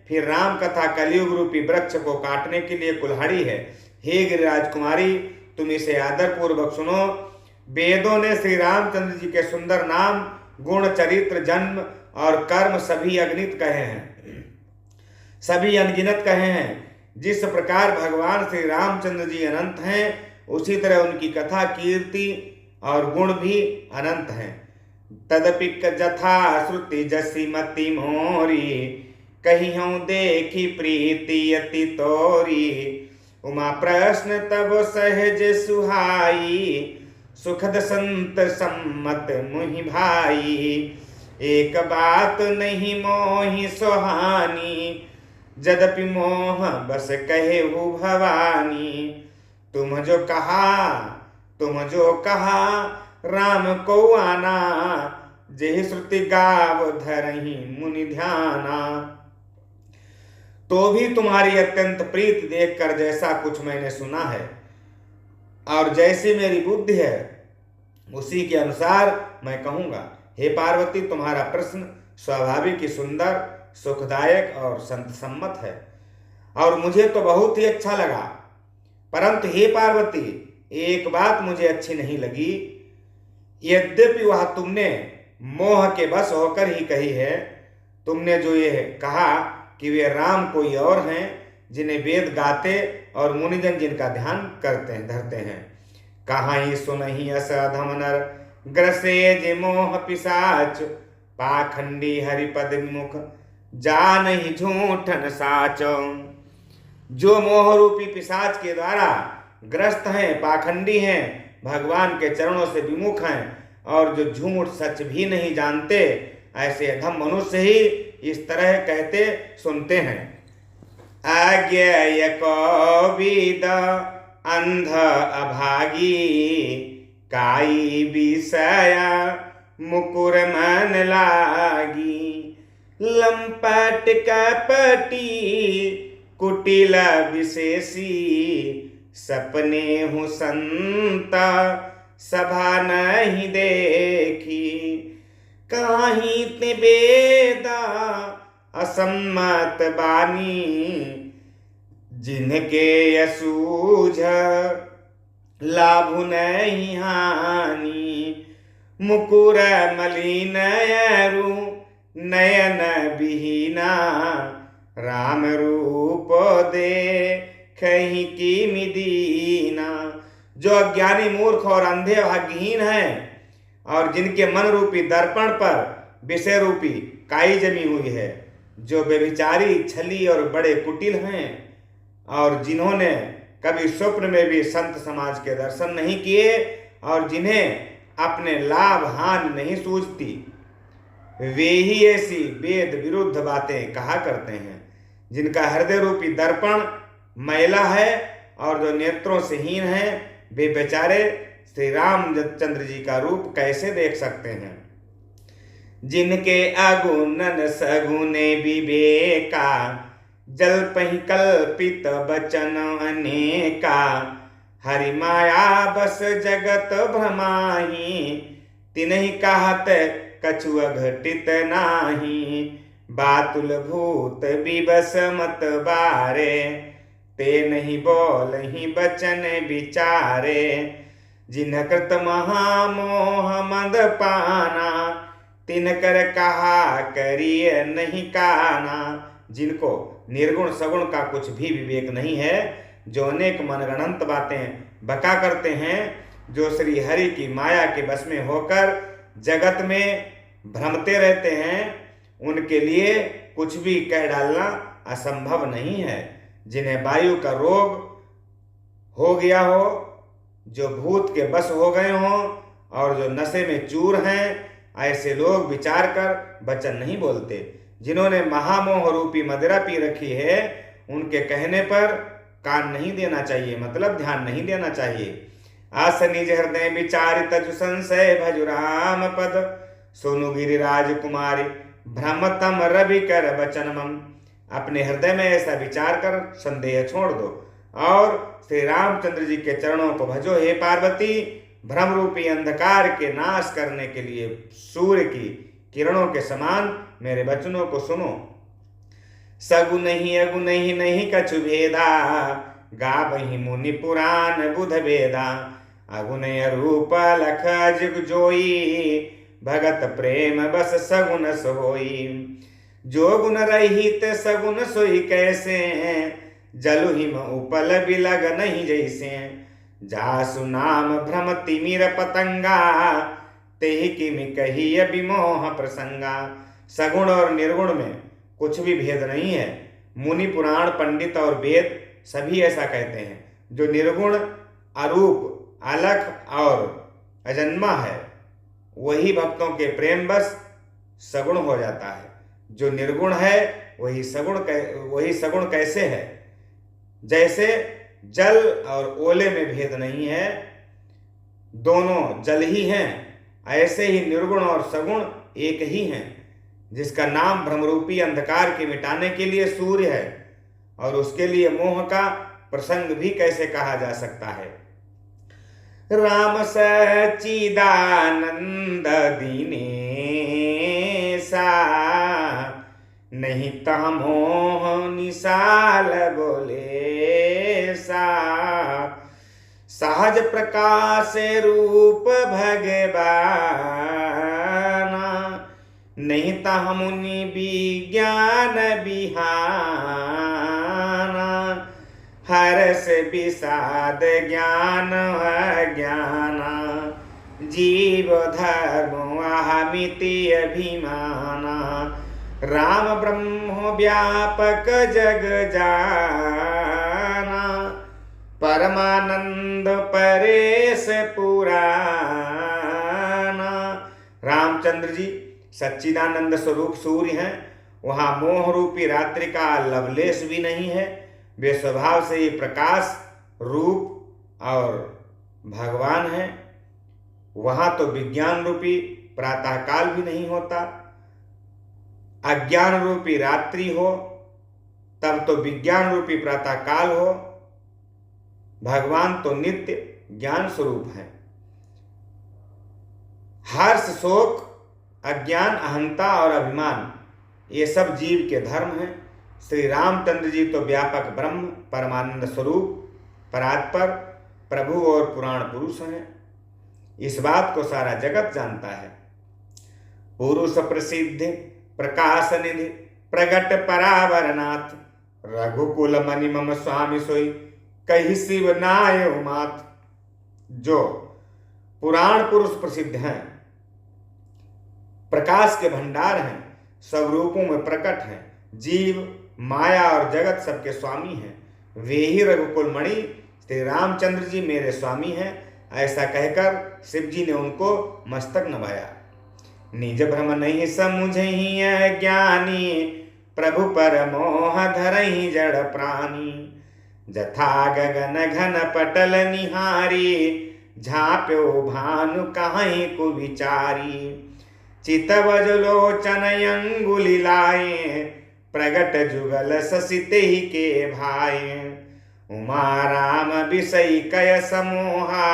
Speaker 1: फिर राम कथा कलयुग रूपी वृक्ष को काटने के लिए कुल्हाड़ी है। हे गिरिराज कुमारी, तुम इसे आदर पूर्वक सुनो। वेदों ने श्री रामचंद्र जी के सुंदर नाम, गुण, चरित्र, जन्म और कर्म सभी अगणित कहे हैं, सभी अनगिनत कहे हैं। जिस प्रकार भगवान श्री रामचंद्र जी अनंत हैं, उसी तरह उनकी कथा, कीर्ति और गुण भी अनंत हैं। तदपि जथा श्रुति जसी मति मोरी, कहियों देखी प्रीति अति तोरी। उमा प्रश्न तब सहज सुहाई, सुखद संत सम्मत मुहि भाई। एक बात नहीं मोहि सुहानी, जदपि मोह बस कहे हु भवानी। तुम जो कहा राम को आना, जेहि श्रुति गाव धरहि मुनि ध्याना। तो भी तुम्हारी अत्यंत प्रीत देखकर जैसा कुछ मैंने सुना है और जैसी मेरी बुद्धि है, उसी के अनुसार मैं कहूंगा। हे पार्वती, तुम्हारा प्रश्न स्वाभाविक ही सुंदर, सुखदायक और संत सम्मत है और मुझे तो बहुत ही अच्छा लगा। परंतु हे पार्वती, एक बात मुझे अच्छी नहीं लगी। यद्यपि वह तुमने मोह के बस होकर ही कही है। तुमने जो ये कहा कि वे राम कोई और हैं, जिन्हें वेद गाते और मुनिजन जिनका ध्यान धरते हैं। कहाँ ही सुनहि अस अधम नर, ग्रसे जे मोह पिशाच। पाखंडी हरिपद विमुख, जानहि झूठन साच। जो मोह रूपी पिशाच के द्वारा ग्रस्त हैं, पाखंडी हैं, भगवान के चरणों से विमुख हैं और जो झूठ सच भी नहीं जानते, ऐसे अधम मनुष्य ही इस तरह कहते सुनते हैं। अज्ञेय कोविद अंध अभागी, काई विषय मुकुर मन लागी। लंपट कपटी कुटिल विशेषी, सपने हूँ संत सभा नहीं देखी। काहीं ते बेदा असम्मत बानी, जिनके असूझ लाभु नहीं हानि। मुकुर मलिन अरु नयन विहीना, राम रूप देखहि कीमि दीना। जो अज्ञानी, मूर्ख और अंधे भाग्यहीन हैं और जिनके मन रूपी दर्पण पर विषय रूपी काई जमी हुई है, जो व्यभिचारी, छली और बड़े कुटिल हैं और जिन्होंने कभी स्वप्न में भी संत समाज के दर्शन नहीं किए और जिन्हें अपने लाभ हानि नहीं सूझती, वे ही ऐसी वेद विरुद्ध बातें कहा करते हैं। जिनका हृदय रूपी दर्पण मैला है और जो नेत्रों से हीन है, वे बेचारे श्री रामचंद्र जी का रूप कैसे देख सकते हैं। जिनके अगुणन सगुने विवेका, जल्पहि कल्पित बचन अनेका। हरि माया बस जगत भ्रमाही, तिन्हि कहत कछु अघटित नाही। बातुल भूत विवश मत बारे, ते नहीं बोलहि बचन विचारे। जिन्ह कृत महामोह मद पाना, तिनकर कहा करिय नहीं काना। जिनको निर्गुण सगुण का कुछ भी विवेक नहीं है, जो अनेक मनगणंत बातें बका करते हैं, जो श्री हरि की माया के बस में होकर जगत में भ्रमते रहते हैं, उनके लिए कुछ भी कह डालना असंभव नहीं है। जिन्हें वायु का रोग हो गया हो, जो भूत के बस हो गए हों और जो नशे में चूर हैं, ऐसे लोग विचार कर वचन नहीं बोलते। जिन्होंने महामोह रूपी मदिरा पी रखी है, उनके कहने पर कान नहीं देना चाहिए, मतलब ध्यान नहीं देना चाहिए। आस निज हृदय विचार तजु संशय भजु राम पद, सोनु गिरिराज कुमारी भ्रमतम रवि कर वचन मम। अपने हृदय में ऐसा विचार कर संदेह छोड़ दो और श्री रामचंद्र जी के चरणों को भजो। हे पार्वती, भ्रम रूपी अंधकार के नाश करने के लिए सूर्य की किरणों के समान मेरे वचनों को सुनो। सगु नहीं अगु नहीं नहीं कछु भेदा, गावहि मुनि पुराण बुध वेदा। अगुन रूप लख जुग जोई, भगत प्रेम बस सगुन सोई। जो गुण रहित सगुन सोई कैसे, जलु हिम उपल बिलग नहीं जैसे। जासु नाम भ्रम तिमिर पतंगा, तेहि किमि कहिय विमोह प्रसंगा। सगुण और निर्गुण में कुछ भी भेद नहीं है। मुनि पुराण पंडित और वेद सभी ऐसा कहते हैं। जो निर्गुण अरूप अलख और अजन्मा है, वही भक्तों के प्रेम बस सगुण हो जाता है। जो निर्गुण है वही सगुण कैसे है? जैसे जल और ओले में भेद नहीं है, दोनों जल ही हैं, ऐसे ही निर्गुण और सगुण एक ही हैं। जिसका नाम भ्रमरूपी अंधकार के मिटाने के लिए सूर्य है, और उसके लिए मोह का प्रसंग भी कैसे कहा जा सकता है। राम सच्चिदानंद दीनेसा, नहीं तह मोह निसाल बोले सा। सहज प्रकाश रूप भगवाना, नहीं तह मुनि विज्ञान बिहाना। हर्ष विषाद ज्ञान अज्ञाना, जीव धर्म अहमिति अभिमाना। राम ब्रह्म व्यापक जग जाना, परमानंद परेश पुराना। रामचंद्र जी सच्चिदानंद स्वरूप सूर्य हैं। वहाँ मोह रूपी रात्रि का लवलेश भी नहीं है। वे स्वभाव से ही प्रकाश रूप और भगवान हैं। वहाँ तो विज्ञान रूपी प्रातःकाल भी नहीं होता। अज्ञान रूपी रात्रि हो तब तो विज्ञान रूपी प्रातःकाल हो। भगवान तो नित्य ज्ञान स्वरूप है। हर्ष शोक अज्ञान अहंता और अभिमान ये सब जीव के धर्म हैं। श्री रामचंद्र जी तो व्यापक ब्रह्म परमानंद स्वरूप परात्पर प्रभु और पुराण पुरुष हैं। इस बात को सारा जगत जानता है। पुरुष प्रसिद्ध प्रकाश निधि प्रगट परावरनाथ, रघुकुल मणि मम स्वामी सोई कही शिव नाय मात। जो पुराण पुरुष प्रसिद्ध हैं, प्रकाश के भंडार हैं, सब रूपों में प्रकट हैं, जीव माया और जगत सबके स्वामी हैं, वे ही रघुकुल मणि श्री रामचंद्र जी मेरे स्वामी हैं। ऐसा कहकर शिव जी ने उनको मस्तक नवाया। निज भ्रम नहीं समुझहि अज्ञानी, प्रभु पर मोह धरहि जड़ प्राणी। जथा गगन घन पटल निहारी, झाप्यो भानु कहीं को विचारी। चितवज लोचन अंगुली लाए, प्रगट जुगल ससिते ही के भाई। उमा राम विषय कय समोहा,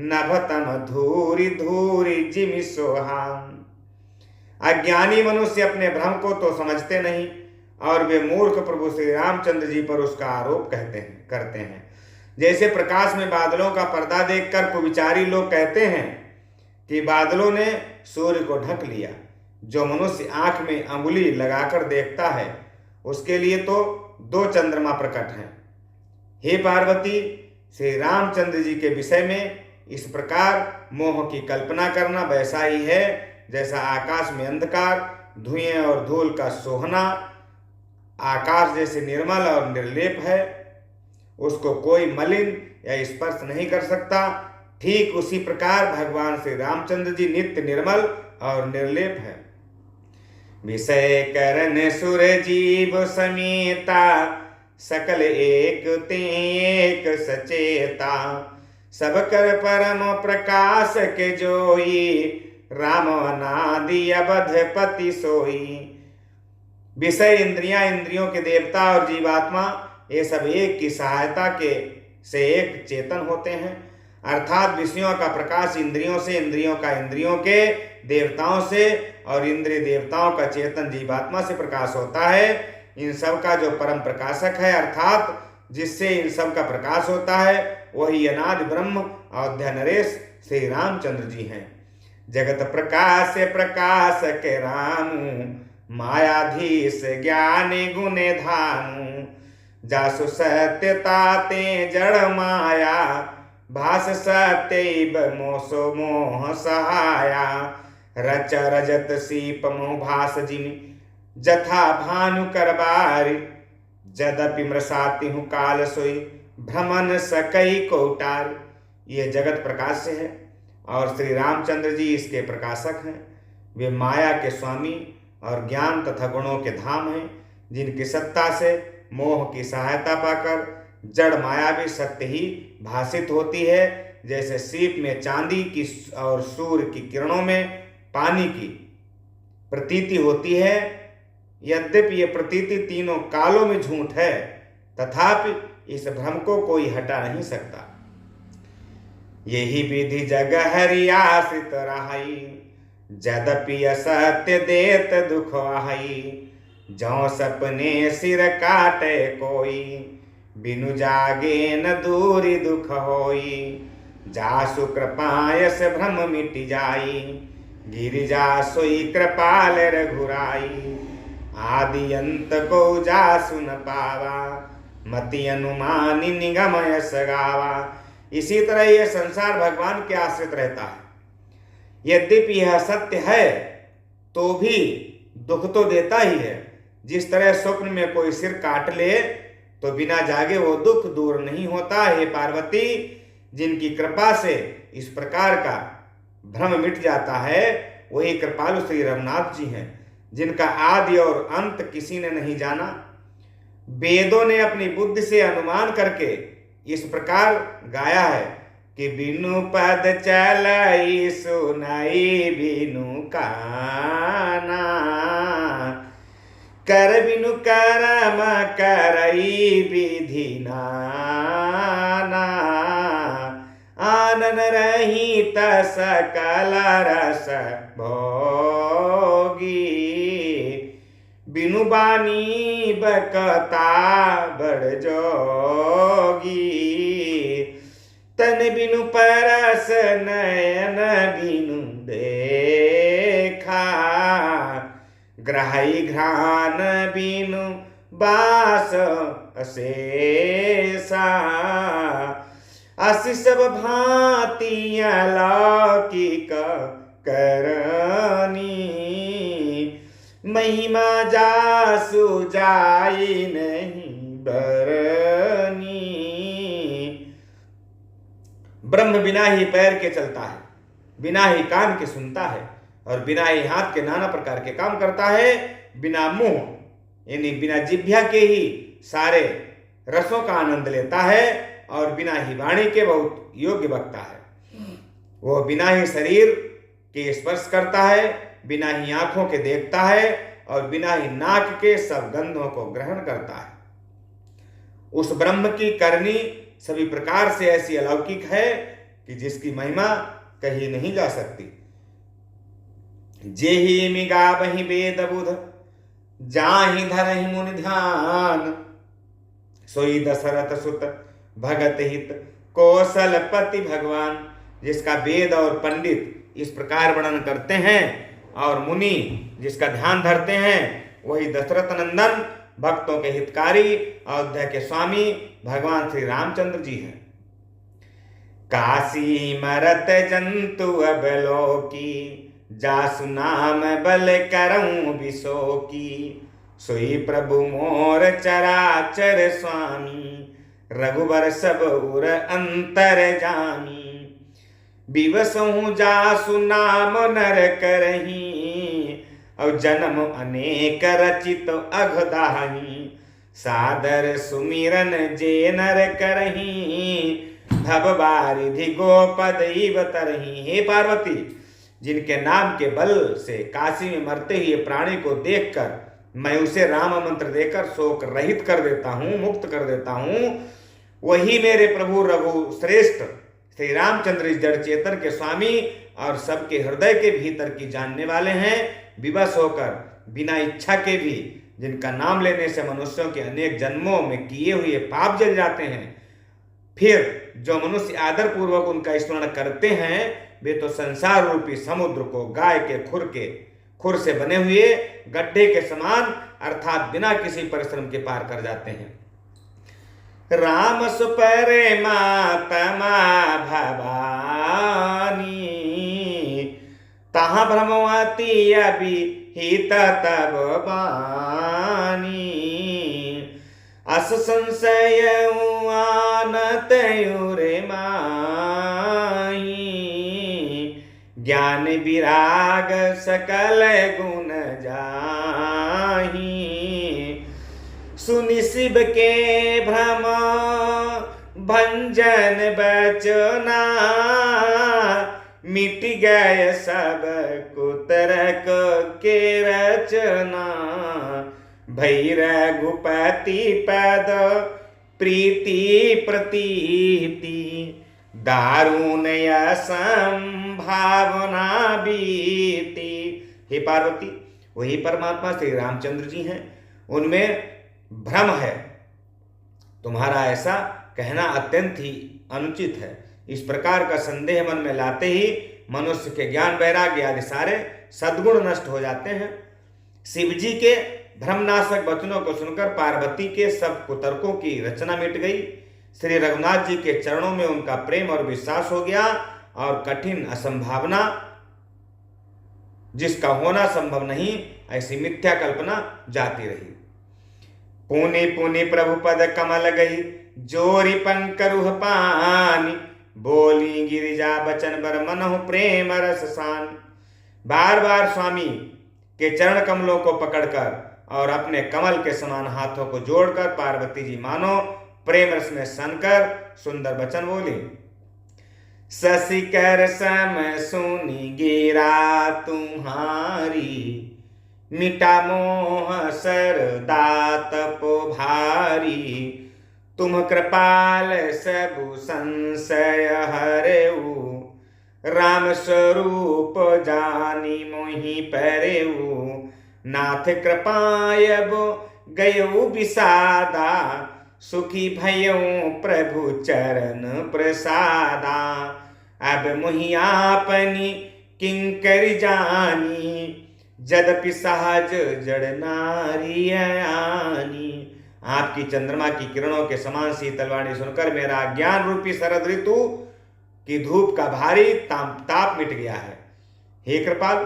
Speaker 1: नभतम धूरी धूरी जिमि सोहा। अज्ञानी मनुष्य अपने भ्रम को तो समझते नहीं, और वे मूर्ख प्रभु श्री रामचंद्र जी पर उसका आरोप करते हैं। जैसे प्रकाश में बादलों का पर्दा देखकर कुविचारी लोग कहते हैं कि बादलों ने सूर्य को ढक लिया। जो मनुष्य आंख में अंगुली लगाकर देखता है, उसके लिए तो दो चंद्रमा प्रकट हैं। हे पार्वती, श्री रामचंद्र जी के विषय में इस प्रकार मोह की कल्पना करना वैसा ही है जैसा आकाश में अंधकार, धुएं और धूल का सोहना आकाश जैसे निर्मल और निर्लेप है। उसको कोई मलिन या स्पर्श नहीं कर सकता। ठीक उसी प्रकार भगवान श्री रामचंद्र जी नित्य निर्मल और निर्लेप है। विषय करन सुर जीव समेता, सकल एक ते एक सचेता। सब कर परम प्रकाश के जोई, राम अनादि अवधपति सोई। विषय इंद्रियां, इंद्रियों के देवता और जीवात्मा, ये सब एक की सहायता के से एक चेतन होते हैं। अर्थात विषयों का प्रकाश इंद्रियों से, इंद्रियों का इंद्रियों के देवताओं से और इंद्रिय देवताओं का चेतन जीवात्मा से प्रकाश होता है। इन सब का जो परम प्रकाशक है, अर्थात जिससे इन सब का प्रकाश होता है, वही अनादि ब्रह्म अयोध्या नरेश श्री रामचंद्र जी हैं। जगत प्रकाश प्रकाशक रामू, मायाधीश ज्ञानी गुणे धामू। जासु सत्यता ते जड़ माया, भास सत्यैव मोसो मोह सहाया। रच रजत सीप मोह भास जिमि, जथा भानु करबारी। जदपि मृषाति हूँ काल सोई, भ्रमण सकई कोटार। ये जगत प्रकाश से है और श्री रामचंद्र जी इसके प्रकाशक हैं। वे माया के स्वामी और ज्ञान तथा गुणों के धाम हैं, जिनकी सत्ता से मोह की सहायता पाकर जड़ माया भी सत्य ही भाषित होती है। जैसे सीप में चांदी की और सूर्य की किरणों में पानी की प्रतीति होती है। यद्यपि ये प्रतीति तीनों कालों में झूठ है, तथापि इस भ्रम को कोई हटा नहीं सकता। यही विधि जग हरि आश्रित रहाई, जदपि असत्य देत दुख वहाई। जौ सपने सिर काटे कोई, बिनु जागे न दूरी दुख होई। जासु कृपायस भ्रम मिट जाई, गिरिजा सोई कृपाल रघुराई। आदि अंत को जासु न पावा, मति अनुमानी निगमय सगावा। इसी तरह यह संसार भगवान के आश्रित रहता है। यद्यपि यह सत्य है तो भी दुख तो देता ही है। जिस तरह स्वप्न में कोई सिर काट ले तो बिना जागे वो दुख दूर नहीं होता। हे पार्वती, जिनकी कृपा से इस प्रकार का भ्रम मिट जाता है, वही कृपालु श्री रघुनाथ जी हैं, जिनका आदि और अंत किसी ने नहीं जाना। वेदों ने अपनी बुद्धि से अनुमान करके इस प्रकार गाया है कि बिनु पद चलई सुनाई बिनु काना। कर बिनु करम करई विधि नाना। आनन रहित सकल रस भोगी। बिनु बानी बकता बड़ जोगी। तन बिनु परस नयन बिनु देखा। ग्रहाई घ्राण बिनु बास अशेषा। असि सब भांति अलौकिक करनी। महिमा जासु जाई नहीं बरनी। ब्रह्म बिना ही पैर के चलता है, बिना ही कान के सुनता है और बिना ही हाथ के नाना प्रकार के काम करता है। बिना मुंह यानी बिना जिह्वा के ही सारे रसों का आनंद लेता है और बिना ही वाणी के बहुत योग्य वक्ता है। वह बिना ही शरीर के स्पर्श करता है, बिना ही आंखों के देखता है और बिना ही नाक के सब गंधों को ग्रहण करता है। उस ब्रह्म की करनी सभी प्रकार से ऐसी अलौकिक है कि जिसकी महिमा कही नहीं जा सकती। जेहि मिगा बहि वेद बुध, जाहि धरहि मुनि ध्यान। सोई दशरथ सुत भगत हित, कौशलपति भगवान। जिसका वेद और पंडित इस प्रकार वर्णन करते हैं और मुनि जिसका ध्यान धरते हैं, वही दशरथ नंदन भक्तों के हितकारी अयोध्या के स्वामी भगवान श्री रामचंद्र जी हैं। काशी मरत जंतु अबलोकी, जासु नाम बल करऊं विशोकी। सोई प्रभु मोर चराचर स्वामी, रघुबर सब उर अंतर जानी। बिवसहु जासु नाम नर करही, और जन्म अनेक रचित अघदाही। सादर सुमिरन जे नर करही, भव बारिधि गोपद इव तरही। हे पार्वती, जिनके नाम के बल से काशी में मरते हुए प्राणी को देखकर मैं उसे राम मंत्र देकर शोक रहित कर देता हूँ, मुक्त कर देता हूँ, वही मेरे प्रभु रघु श्रेष्ठ श्री रामचंद्र इस जड़ चेतन के स्वामी और सबके हृदय के भीतर की जानने वाले हैं। विवश होकर बिना इच्छा के भी जिनका नाम लेने से मनुष्यों के अनेक जन्मों में किए हुए पाप जल जाते हैं, फिर जो मनुष्य आदर पूर्वक उनका स्मरण करते हैं, वे तो संसार रूपी समुद्र को गाय के खुर से बने हुए गड्ढे के समान अर्थात बिना किसी परिश्रम के पार कर जाते हैं। राम सुपरे मातमा भवानी, तहाँ भ्रमवती अभी हित तब बानी। अस संशय आनत रे माही, ज्ञान विराग सकल गुण जाही। सुनि शिव के भ्रम भंजन बचना, मिट गए सब कुतरक के रचना। भई रघुपति पद प्रीति प्रतीति, दारुण संभावना बीती। हे पार्वती, वही परमात्मा श्री रामचंद्र जी हैं, उनमें भ्रम है। तुम्हारा ऐसा कहना अत्यंत ही अनुचित है। इस प्रकार का संदेह मन में लाते ही मनुष्य के ज्ञान वैराग्य आदि सारे सद्गुण नष्ट हो जाते हैं। शिव जी के भ्रमनाशक वचनों को सुनकर पार्वती के सब कुतर्कों की रचना मिट गई। श्री रघुनाथ जी के चरणों में उनका प्रेम और विश्वास हो गया और कठिन असंभावना, जिसका होना संभव नहीं, ऐसी मिथ्या कल्पना जाती रही। पुनि पुनि प्रभु पद कमल गई, जोरी पंकरुह पानी। बोली गिरिजा बचन बर मनहु प्रेम रस सान। बार बार स्वामी के चरण कमलों को पकड़कर और अपने कमल के समान हाथों को जोड़कर पार्वती जी मानो प्रेम रस में सनकर सुंदर वचन बोली। शशिकर सम सुनी गिरा तुम्हारी, मिटा मोह सर दात पो भारी। तुम कृपाल सबु संशय हरेऊ, राम स्वरूप जानी मोहि परेऊ। नाथ कृपायब गयो विषादा, सुखी भयो प्रभु चरण प्रसादा। अब मोहि आपनी किंकर जानी, जदपि सहज जड़ नारी आनी। आपकी चंद्रमा की किरणों के समान शीतल वाणी सुनकर मेरा ज्ञान रूपी शरद ऋतु की धूप का भारी ताप मिट गया है। हे कृपाल,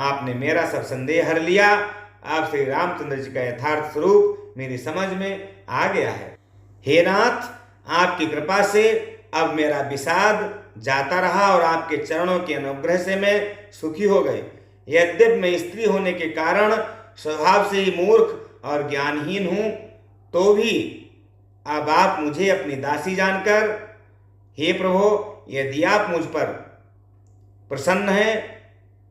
Speaker 1: आपने मेरा सब संदेह हर लिया। आप श्री रामचंद्र जी का यथार्थ स्वरूप मेरी समझ में आ गया है। हे नाथ, आपकी कृपा से अब मेरा विषाद जाता रहा और आपके चरणों के अनुग्रह से मैं सुखी हो गई। यद्यपि मैं स्त्री होने के कारण स्वभाव से ही मूर्ख और ज्ञानहीन हूं, तो भी अब आप मुझे अपनी दासी जानकर, हे प्रभु, यदि आप मुझ पर प्रसन्न हैं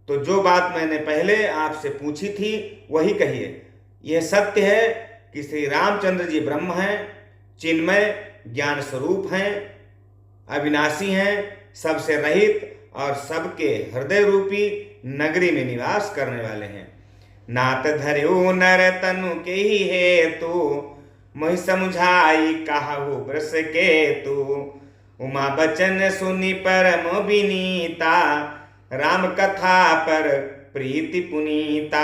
Speaker 1: तो जो बात मैंने पहले आपसे पूछी थी वही कहिए। यह सत्य है कि श्री रामचंद्र जी ब्रह्म हैं, चिन्मय ज्ञान स्वरूप हैं, अविनाशी हैं, सबसे रहित और सबके हृदय रूपी नगरी में निवास करने वाले हैं। नात धर्यो नर तनु के ही हेतु, मोहि समुझाई कहु वृष केतु। उमा बचन सुनि परम विनीता, राम कथा पर प्रीति पुनीता।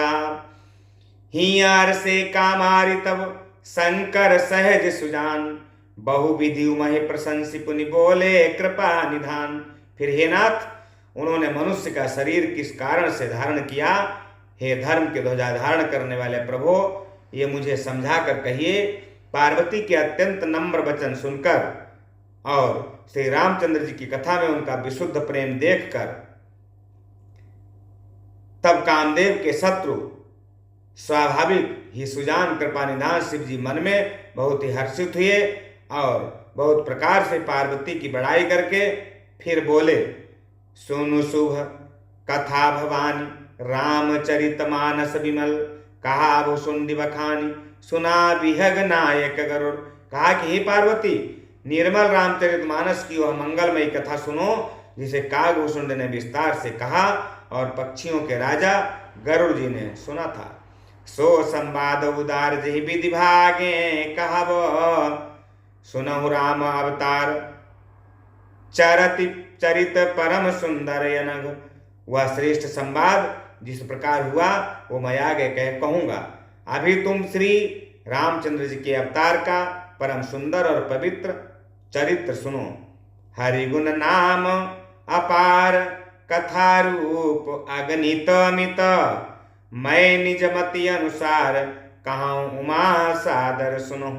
Speaker 1: हियार से कामारि तब शंकर सहज सुजान, बहु विधि उमहि प्रशंसी पुनि बोले कृपा निधान। फिर हे नाथ, उन्होंने मनुष्य का शरीर किस कारण से धारण किया? हे धर्म के ध्वजा धारण करने वाले प्रभु, ये मुझे समझा कर कहिए। पार्वती के अत्यंत नम्र वचन सुनकर और श्री रामचंद्र जी की कथा में उनका विशुद्ध प्रेम देखकर तब कामदेव के शत्रु स्वाभाविक ही सुजान कृपानिधान शिव जी मन में बहुत ही हर्षित हुए और बहुत प्रकार से पार्वती की बड़ाई करके फिर बोले, सुनु शुभ कथा भवानी रामचरित मानस विमल, कहा भुसुंडी बखानी सुना विहग नायक गरुड़। कहा कि हे पार्वती, निर्मल रामचरित मानस की वह मंगलमयी कथा सुनो जिसे कागभूषुंड ने विस्तार से कहा और पक्षियों के राजा गरुड़ जी ने सुना था। सो संवाद उदार जहि विधि भागे कहब, सुनहु राम अवतार चरति चरित परम सुंदर यनग। वह श्रेष्ठ संवाद जिस प्रकार हुआ वो मैं आगे कह कहूँगा। अभी तुम श्री रामचंद्र जी के अवतार का परम सुंदर और पवित्र चरित्र सुनो। हरिगुण नाम अपार कथा रूप अगणित अमित, मैं निज मति अनुसार कहूँ उमा सादर सुनो।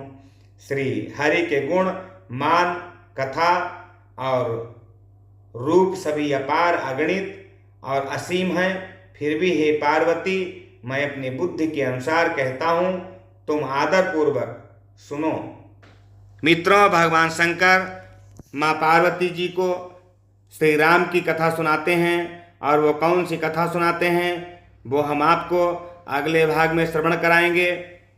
Speaker 1: श्री हरि के गुण मान कथा और रूप सभी अपार अगणित और असीम हैं। फिर भी हे पार्वती, मैं अपनी बुद्धि के अनुसार कहता हूँ, तुम आदर पूर्वक सुनो। मित्रों, भगवान शंकर माँ पार्वती जी को श्री राम की कथा सुनाते हैं और वो कौन सी कथा सुनाते हैं वो हम आपको अगले भाग में श्रवण कराएंगे।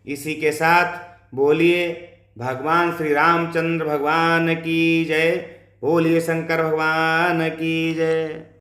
Speaker 1: इसी के साथ बोलिए भगवान श्री रामचंद्र भगवान की जय, बोलिए शंकर भगवान की जय।